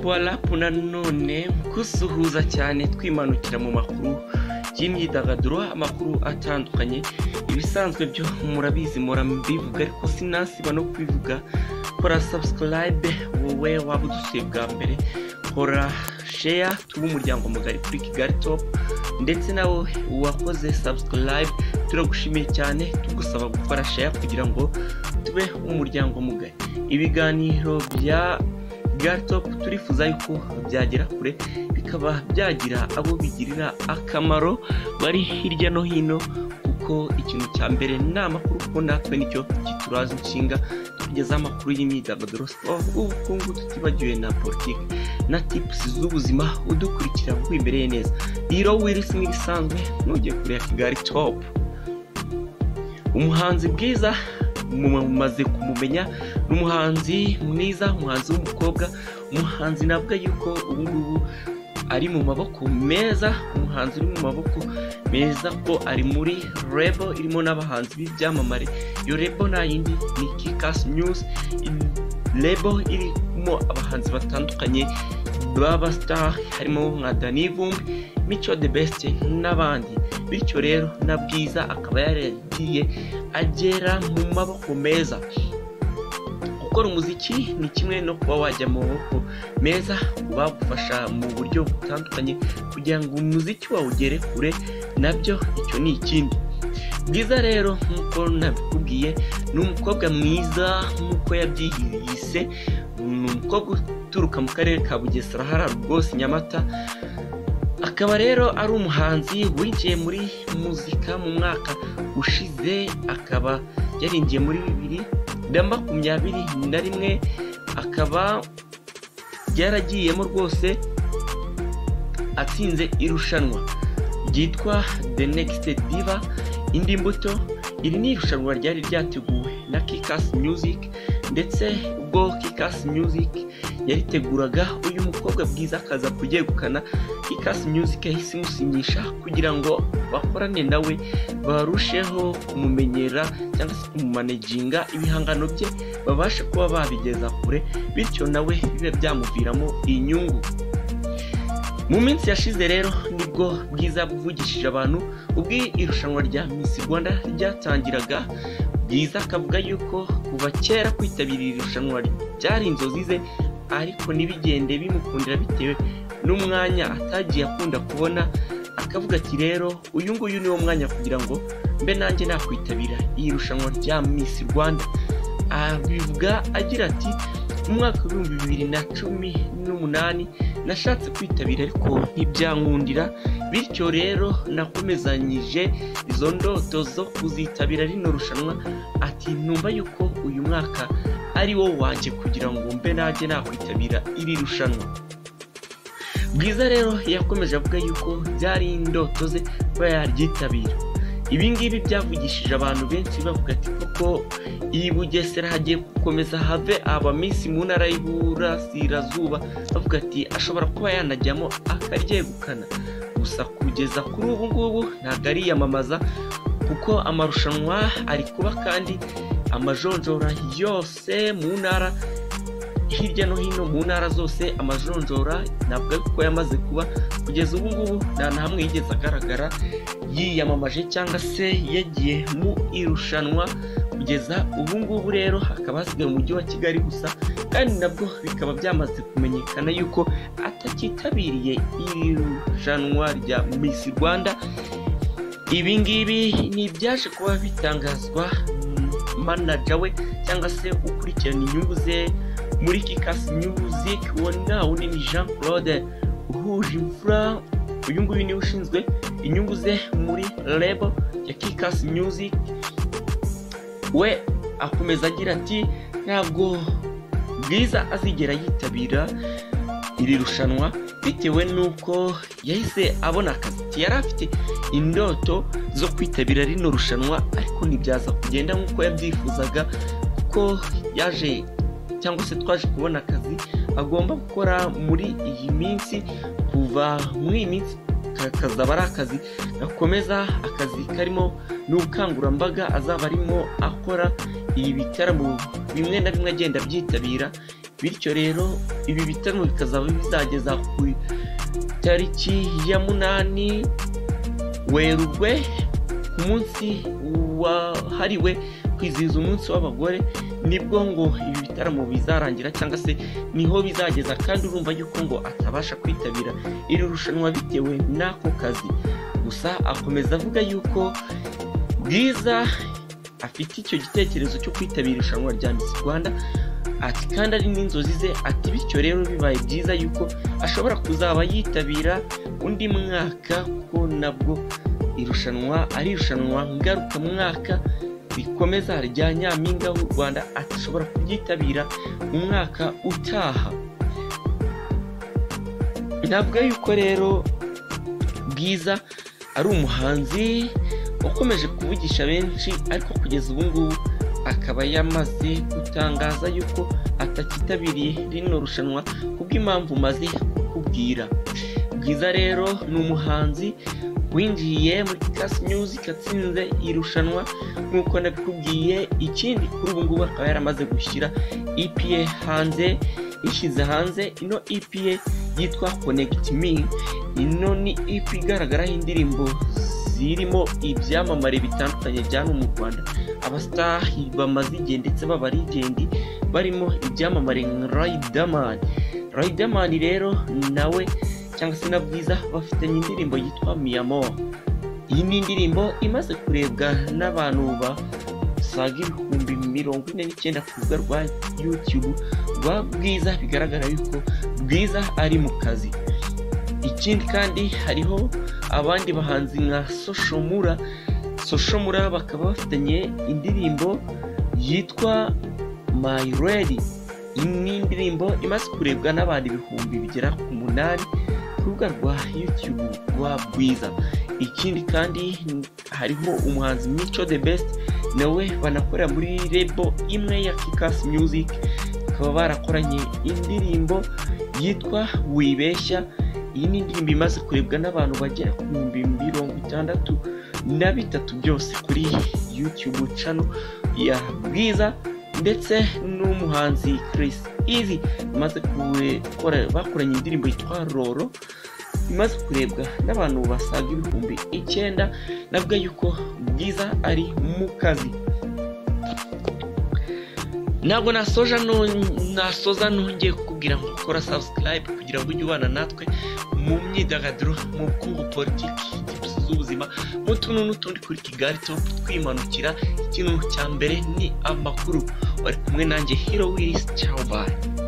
warapu nanone kusuhuza cyane twimanukira mu makuru y'imyidagaduro, amakuru atandukanye. Ibisanzwe byo murabizi mbivuga, ariko sinasiba no kwivuga. Kora subscribe wowe waba udusuye bwa mbere, kora share tuba umuryango mugari kuri Kigali Top, ndetse nawe wakoze subscribe turagushimiye cyane, tugusaba gukora share kugira ngo tube umuryango mugari. Ibiganiro bya Kigali Top turifuza yuko byagera kure, bikaba byagira abo bigirira akamaro bari hirya no hino, kuko ikintu cya mbere ni amakuru, kuko natwe nicyo kituraza inshinga, tugeza amakuru y'imyidagaduro, ubukungu, tutibagiwe na politiki na tips z'ubuzima. Udukurikira wibereye neza, rero wirisi nk'ibisanzwe ntugiye kureba Kigali Top. Umuhanzi bwiza mumaze kumumenya, n'umuhanzi mwiza, umuhanzi w'umukobwa, umuhanzi navuga yuko ubu ngubu ari mu maboko meza, umuhanzi uri mu maboko meza, ko ari muri label irimo n'abahanzi b'ibyamamare. Iyo label nta yindi ni Kikas News, label irimo abahanzi batandukanye baba star, harimo nka Danny Vumbi, Mico the Best n'abandi. Bityo rero na Bwiza akaba yaragiye agera mu maboko meza. Gukora umuziki ni kimwe no kuba wajya mu maboko meza, bagufasha mu buryo butandukanye kugira ngo umuziki wawe ugere kure, nabyo icyo ni ikindi. Bwiza rero nk'uko nabikubwiye ni umukobwa mwiza nk'uko yabyihise, ni umukobwa uturuka mu karere ka Bugesera hariya rwose Nyamata. Akaba rero ari umuhanzi winjiye muri muzika mu mwaka ushize, akaba yarinjiye muri 2021, akaba yaragiyemo rwose atsinze irushanwa ryitwa The Next Diva Indi Mbuto. Iri ni irushanwa ryari ryateguwe na Kikas Music, ndetse ubwo Kikas Music yariteguraga uyu mukobwa Bwiza akaza kuryegukana, Kikas Music yahise imusinyisha kugira ngo bakorane nawe, barusheho kumumenyera cyangwa se kumumanaginga ibihangano bye, babashe kuba babigeza kure, bityo nawe bibe byamuviramo inyungu. Mu minsi yashize rero nibwo Bwiza buvugishije abantu ubwo irushanwa rya Miss Rwanda ryatangiraga. Bwiza akavuga yuko kuva kera kwitabira irushanwa byari inzozi ze, ariko ntibigende bimukundira bitewe n'umwanya atagiye akunda kubona. Akavuga ati rero uyu nguyu niwo mwanya kugira ngo mbe nanjye nakwitabira iyi rushanwa rya Miss Rwanda. Abivuga agira ati mu mwaka wa 2018 nashatse kwitabira ariko ntibyankundira, bityo rero nakomezanyije izo ndoto zo kuzitabira rino rushanwa. Ati numva yuko uyu mwaka ari wo wanje kugira ngo mbe nanjye nakwitabira iri rushanwa. Bwiza rero yakomeje avuga yuko byari indoto ze kuba yaryitabira. Ibi ngibi byavugishije abantu benshi bavuga ati koko iyi Bugesera hagiye gukomeza have aba Miss mu ntara y'Iburasirazuba, bavuga ati ashobora kuba yanajyamo akaryegukana. Gusa kugeza kuri ubu ngubu ntabwo ariyamamaza, kuko amarushanwa ari kuba kandi amajonjora yose mu ntara hirya no hino, mu ntara zose amajonjora ntabwo ko yamaze kuba. Kugeza ubu ngubu nta na hamwe yigeze agaragara yiyamamaje cyangwa se yagiye mu irushanwa. Kugeza ubu ngubu rero hakaba hasigaye mu mujyi wa Kigali gusa, kandi nabwo bikaba byamaze kumenyekana yuko atakitabiriye irushanwa rya Miss Rwanda. Ibi ngibi ni ibyaje kuba bitangazwa manager we cyangwa se ukurikirana inyungu ze muri Kikas Music, wona wundi ni Jean Claude Uhuje Imfura. Uyu nguyu ni ushinzwe inyungu ze muri label ya Kikas Music. We akomeza agira ati ntabwo Bwiza azigera yitabira iri rushanwa bitewe nuko yahise abona akazi. Yari afite indoto zo kwitabira rino rushanwa, ariko ntibyaza kugenda nk'uko yabyifuzaga, kuko yaje cyangwa se twaje kubona akazi agomba gukora muri iyi minsi. Kuva muri iyi minsi kazaba ari akazi gakomeza, akazi karimo n'ubukangurambaga azaba arimo akora ibi bitaramo bimwe na bimwe agenda byitabira. bityo rero ibi bitaramo bikazaba bizageza ku tariki ya 8 Werurwe ku munsi wahariwe kwizihiza umunsi w'abagore, nibwo ngo ibi bitaramo bizarangira cyangwa se niho bizageza, kandi urumva yuko ngo atabasha kwitabira iri rushanwa bitewe n'ako kazi. Gusa akomeza avuga yuko Bwiza afite icyo gitekerezo cyo kwitabira irushanwa rya Miss Rwanda, ati kandi ari n'inzozi ze, ati bityo rero bibaye byiza yuko ashobora kuzaba yitabira undi mwaka, kuko nabwo irushanwa ari irushanwa ngarukamwaka rikomeza rya Nyampinga w'u Rwanda, atashobora kubyitabira mu mwaka utaha. Navuga yuko rero Bwiza ari umuhanzi ukomeje kuvugisha benshi, ariko kugeza ubu ngubu akaba yamaze gutangaza yuko atakitabiriye rino rushanwa kubw'impamvu maze kukubwira. Bwiza rero ni umuhanzi winjiye muri Kikass Music atsinze irushanwa nk'uko nabikubwiye. Ikindi kuri ubu ngubu akaba yaramaze gushyira EP hanze, ishize hanze ino EP yitwa Connect Me. Ino ni EP igaragaraho indirimbo zirimo ibyamamare bitandukanye byano mu Rwanda, abastar bamaze igihe ndetse b'abarigendi barimo ibyamamare nka Riderman rero nawe cyangwa se na Bwiza bafitanye indirimbo yitwa Mi Amor. Iyi ni indirimbo imaze kurebwa n'abantu basaga 49,000 ku rubuga rwa YouTube rwa Bwiza, bigaragara yuko Bwiza ari mu kazi. Ikindi kandi hariho abandi bahanzi nka Soshomura bakaba bafitanye indirimbo yitwa My Lady. Iyi ni indirimbo imaze kurebwa n'abantu ibihumbi bigera ku 8 ku rubuga rwa YouTube rwa Bwiza. Ikindi kandi hariho umuhanzi Mico The Best, nawe banakorera muri label imwe ya Kikass Music, bakaba barakoranye indirimbo yitwa Wibeshya. Iyi ni indirimbo imaze kurebwa n'abantu bagera ku 63 byose kuri YouTube channel ya Bwiza, ndetse n'umuhanzi Chris Easy bakoranye indirimbo yitwa Roro, imaze kurebwa n'abantu basaga 9,000. Navuga yuko Bwiza ari mu kazi. Ntabwo nasoza nongeye kukubwira ngo ukora subscribe kugira ngo ujye ubana natwe mu myidagaduro, mu bukungu, politiki, tips z'ubuzima, mu tuntu n'utundi kuri Kigali Top twimanukira. Ikintu cya mbere ni amakuru. Wari kumwe nanjye Hero Willis. Ciao, bye.